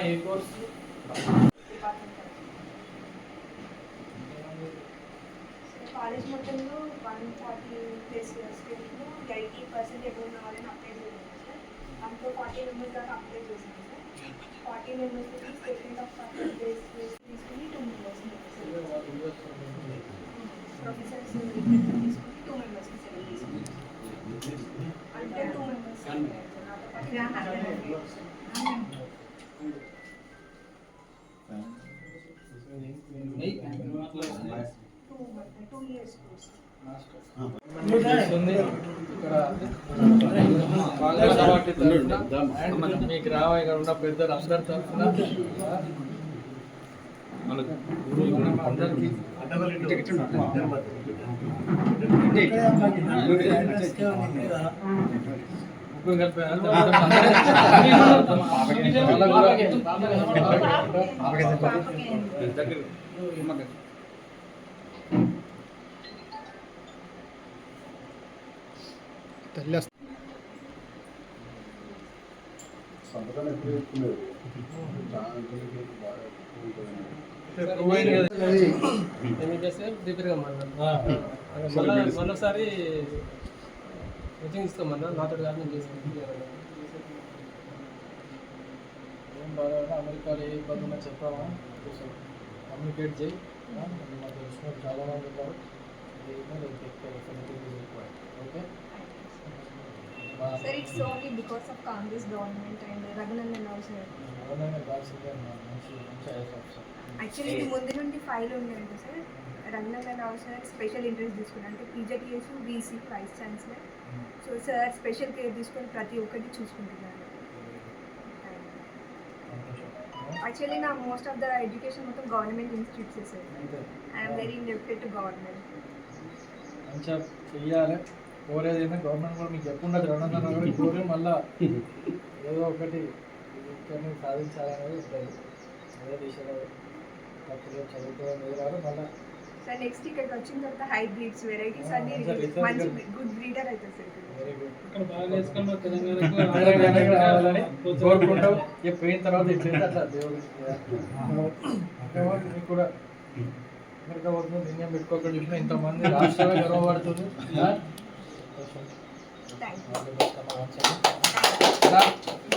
ఏ course college మొత్తంలో 140 plus స్టూడెంట్లు 80% ఎప్పుడు ఉన్న వాళ్ళని అప్లై చేశాను సార్. అందులో 40 మెంబర్స్ దాకా అప్లై చేశాను sir. 40 members statement of percentage తీసుకుని 2 మెంబర్స్ ప్రొఫెసర్స్ తీసుకుని 2 మెంబర్స్కి సెలెక్ట్ చేసుకుని అంటే 2 మెంబర్స్ టూ ఇయర్స్ కోర్స్. మీకు రావ ఇక్కడ ఉన్న పెద్దలు అందరి తరఫున అందరికీ మరోసారి మీటింగ్ ఇస్తామన్నా నాతో కాదు నేను చేసుకుంటాను. ఏం బాగా అమెరికాలో ఏ ఇబ్బంది ఉన్నా చెప్పామా కొంచెం కమ్యూనికేట్ చేయి. మాకు తెలిసిన చాలా మంది ఉన్నారు. Okay Sir, it's only because of Congress government and Raghunandan Rao sir. Actually, ఇది ముందు నుండి ఫైల్ ఉందండి sir. Raghunandan Rao sir special interest తీసుకున్నారు. అంటే PGTS VC vice chancellor. So sir special care తీసుకొని ప్రతి ఒక్కటి చూసుకుంటున్నారు. యాక్చువల్లీ నా మోస్ట్ ఆఫ్ ద ఎడ్యుకేషన్ మొత్తం government institutes sir. I'm very indebted to government. మంచిగా చెయ్యాలి. కోరేదైనా గవర్నమెంట్ కూడా మీకు చెప్పకుండా రౌండ్ కోరే మళ్ళీ ఏదో ఒకటి సాధించాలనేది ఉంటుంది. అదే దిశలో తప్పుగా చదువుకోవడం రాదు. మళ్ళీ సార్ నెక్స్ట్ ఇక్కడికి వచ్చిన తర్వాత హైబ్రిడ్స్ వెరైటీస్ అన్ని మంచి గుడ్ బ్రీడర్ అవుతుంది సార్. Very good. తెలంగాణకు రావాలని కోరుకుంటాం. పోయిన తర్వాత ఇట్లా అట్లా దేవుడు మీకు కూడా అమెరికా పోతుంది నిర్ణయం పెట్టుకోకుండా చూసినా ఇంతమంది రాష్ట్రాలు గర్వపడుతుంది. Thank you.